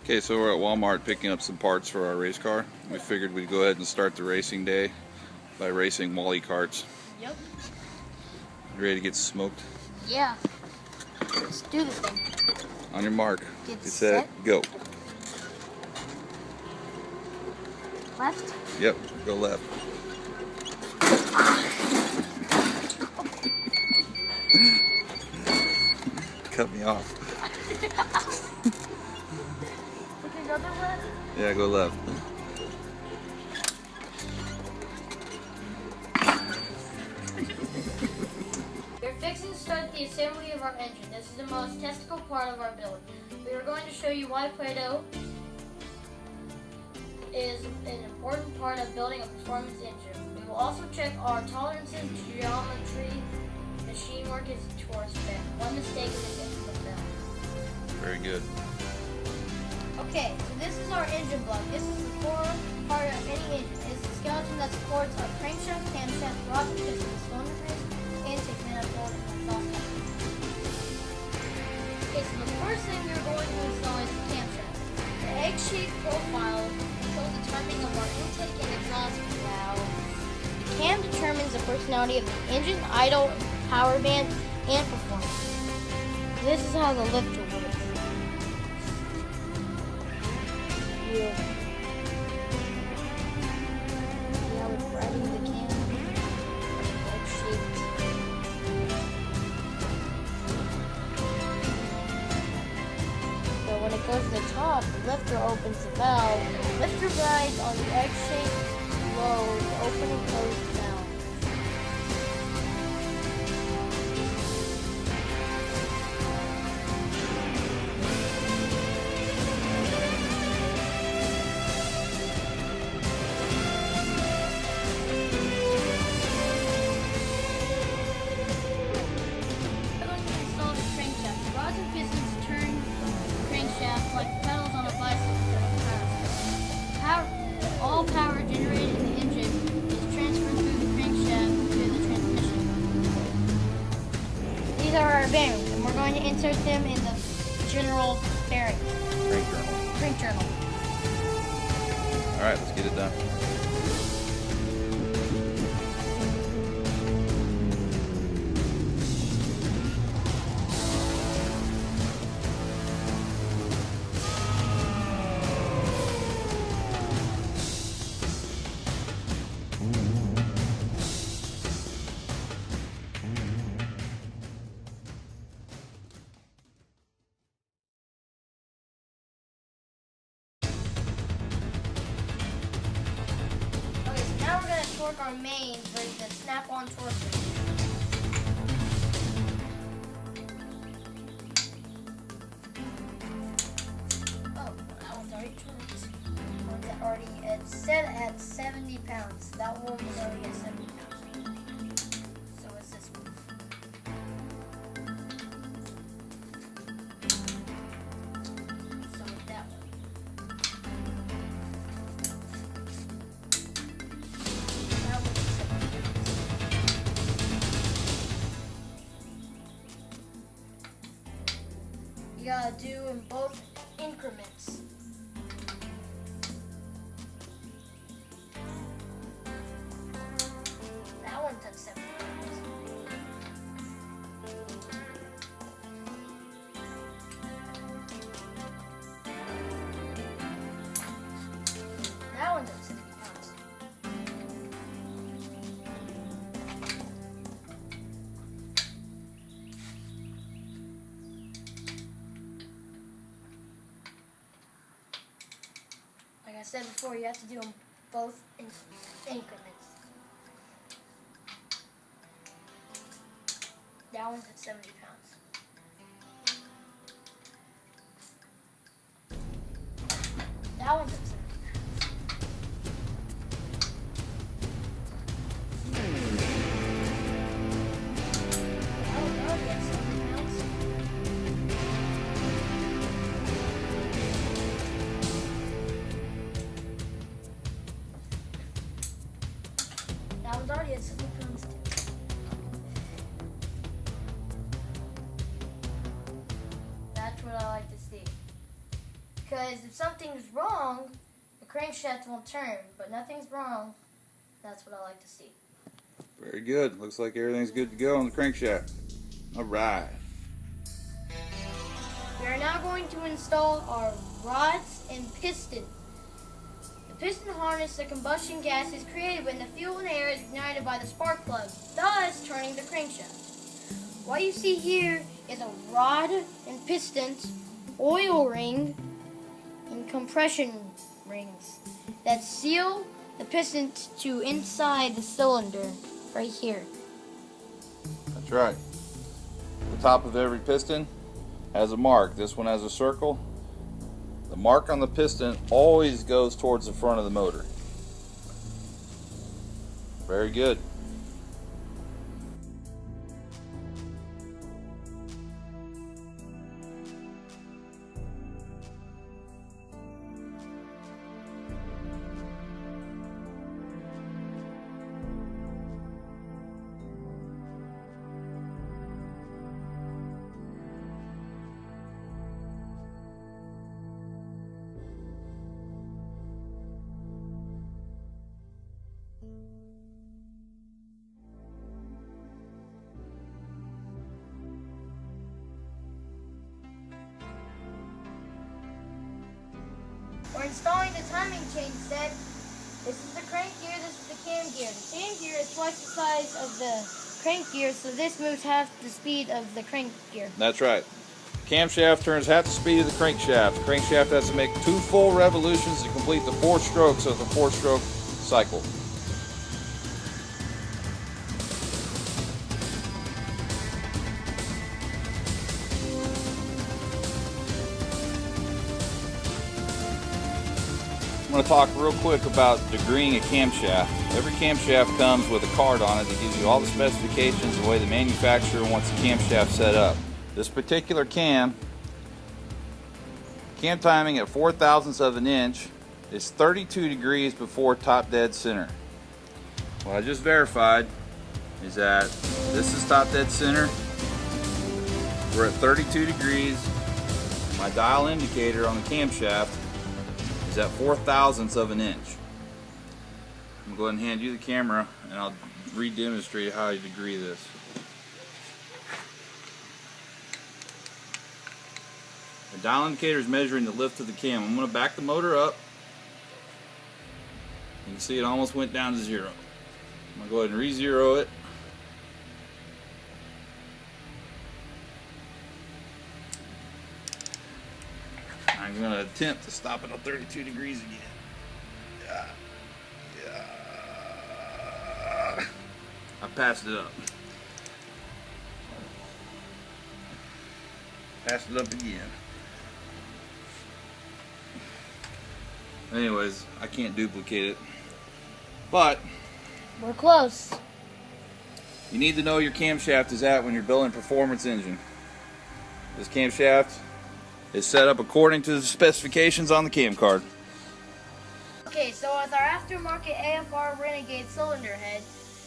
Okay, so we're at Walmart picking up some parts for our race car. We figured we'd go ahead and start the racing day by racing Wally carts. Yep. You ready to get smoked? Yeah. Let's do the thing. On your mark, Get set, go. Left? Yep, go left. Cut me off. Another left? Yeah, go left. We're fixing to start the assembly of our engine. This is the most testicle part of our build. We are going to show you why Play-Doh is an important part of building a performance engine. We will also check our tolerances, geometry, machine work is to our spec. One mistake and this engine will fail. Very good. Okay, so this is our engine block. This is the core part of any engine. It's the skeleton that supports our crankshaft, camshaft, rods, pistons, cylinder heads, intake manifold, and exhaust pipe. Okay, so the first thing we're going to install is the camshaft. The egg-shaped profile controls the timing of our intake and exhaust valve. The cam determines the personality of the engine, idle, power band, and performance. This is how the lifter works. Yeah. Now it's riding the cam. Egg-shaped. So when it goes to the top, the lifter opens the valve. The lifter rides on the egg-shaped load to open and close the valve. Like pedals on a bicycle. All power generated in the engine is transferred through the crankshaft to the transmission. These are our bearings, and we're going to insert them in the general bearing. Crank journal. All right, let's get it done. Okay, so now we're going to torque our mains with the snap-on torque ring. Oh, that one's already torqued. It's set at 70 pounds. That one was already at 70 pounds. So it's this one. So it's that one. That one's at 70 pounds. You gotta do in both increments. That one's at 70 pounds. That one's at 60 pounds. Like I said before, you have to do them both in increments. That one's at 70 pounds. That one's at 70 pounds. That one's already at 70 pounds. That one's already at 70 pounds too. because if something's wrong, the crankshaft won't turn, but nothing's wrong. That's what I like to see. Very good. Looks like everything's good to go on the crankshaft. All right. We are now going to install our rods and piston. The piston harness the combustion gas is created when the fuel and air is ignited by the spark plug, thus turning the crankshaft. What you see here is a rod and piston, oil ring, and compression rings that seal the piston to inside the cylinder right here. That's right. The top of every piston has a mark. This one has a circle. The mark on the piston always goes towards the front of the motor. Very good. We're installing the timing chain set. This is the crank gear, this is the cam gear. The cam gear is twice the size of the crank gear, so this moves half the speed of the crank gear. That's right. Camshaft turns half the speed of the crankshaft. The crankshaft has to make 2 full revolutions to complete the 4 strokes of the 4-stroke cycle. I'm going to talk real quick about degreeing a camshaft. Every camshaft comes with a card on it that gives you all the specifications and the way the manufacturer wants the camshaft set up. This particular cam timing at 4/1000ths of an inch is 32 degrees before top dead center. What I just verified is that this is top dead center. We're at 32 degrees. My dial indicator on the camshaft is at 4/1000ths of an inch. I'm going to go ahead and hand you the camera and I'll re-demonstrate how you degree this. The dial indicator is measuring the lift of the cam. I'm going to back the motor up. You can see it almost went down to 0. I'm going to go ahead and re-zero it. I'm going to attempt to stop it on 32 degrees again. I passed it up. Passed it up again. Anyways, I can't duplicate it. But We're close. you need to know your camshaft is at when you're building a performance engine. This camshaft is set up according to the specifications on the cam card. Okay, so with our aftermarket AFR Renegade cylinder head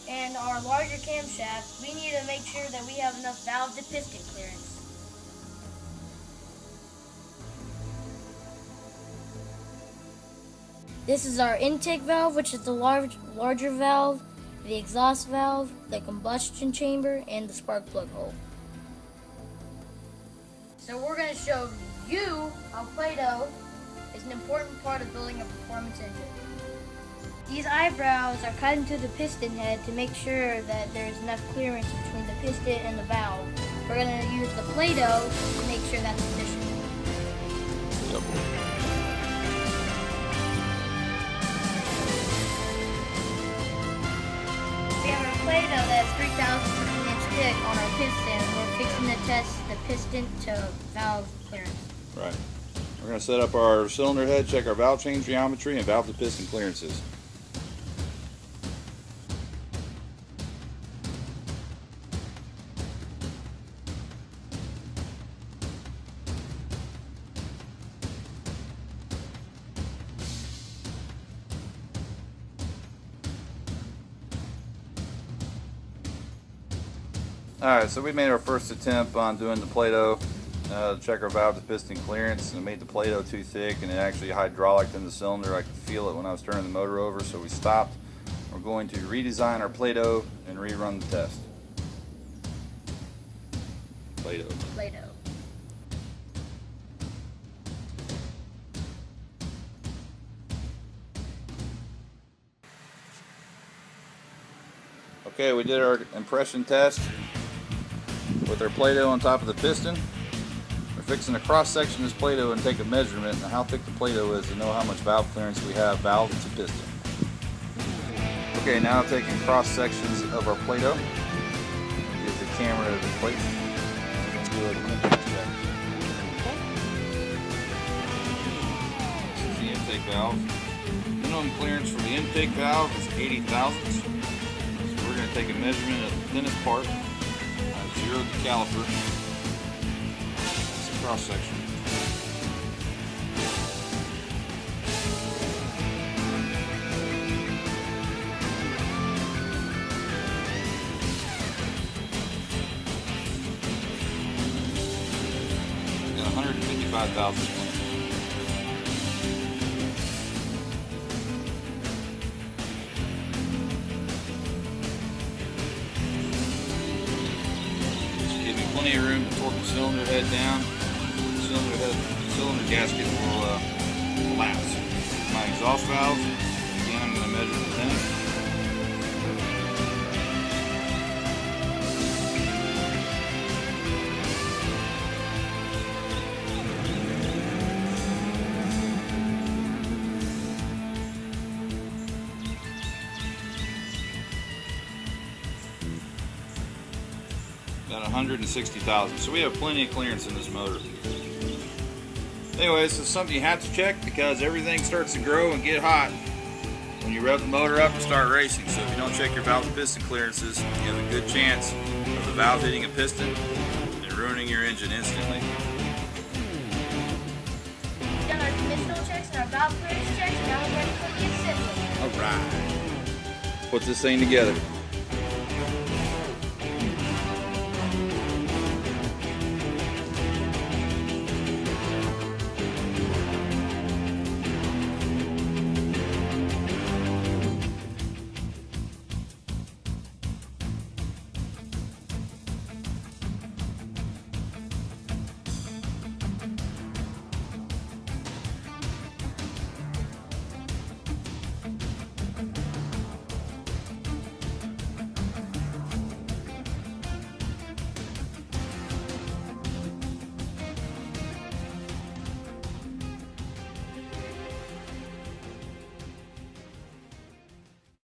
and our larger camshaft, we need to make sure that we have enough valve to piston clearance. This is our intake valve, which is the larger valve, the exhaust valve, the combustion chamber, and the spark plug hole. So we're going to show you how Play-Doh is an important part of building a performance engine. These eyebrows are cut into the piston head to make sure that there's enough clearance between the piston and the valve. We're going to use the Play-Doh to make sure that's efficient. Yep. We have our Play-Doh that's 3/1000 of an inch thick on our piston. We're fixing to test the piston to valve clearance. Right. We're going to set up our cylinder head, check our valve change geometry, and valve to piston clearances. Alright, so we made our first attempt on doing the Play-Doh. to check our valve to piston clearance, and it made the Play-Doh too thick, and it actually hydraulicked in the cylinder. I could feel it when I was turning the motor over, so we stopped. We're going to redesign our Play-Doh and rerun the test. Play-Doh. Play-Doh. Okay, we did our impression test with our Play-Doh on top of the piston. We're fixing to cross-section this Play-Doh and take a measurement on how thick the Play-Doh is to know how much valve clearance we have, valve to piston. Okay, now taking cross-sections of our Play-Doh. Give the camera the plate. We're going to do a dimension check. This is the intake valve. Minimum clearance for the intake valve is 80 thousandths. We're going to take a measurement of the thinnest part. I've zeroed the caliper. That's a cross section. Got 155 thousandths. Plenty of room to torque the cylinder head down. The cylinder gasket will collapse. My exhaust valve, again I'm going to measure the thinnest. Got 160,000, so we have plenty of clearance in this motor. Anyways, this is something you have to check because everything starts to grow and get hot when you rev the motor up and start racing. So if you don't check your valve and piston clearances, you have a good chance of the valve hitting a piston and ruining your engine instantly. We've done our dimensional checks and our valve clearance checks, and now we're ready for the assembly. Alright, put this thing together.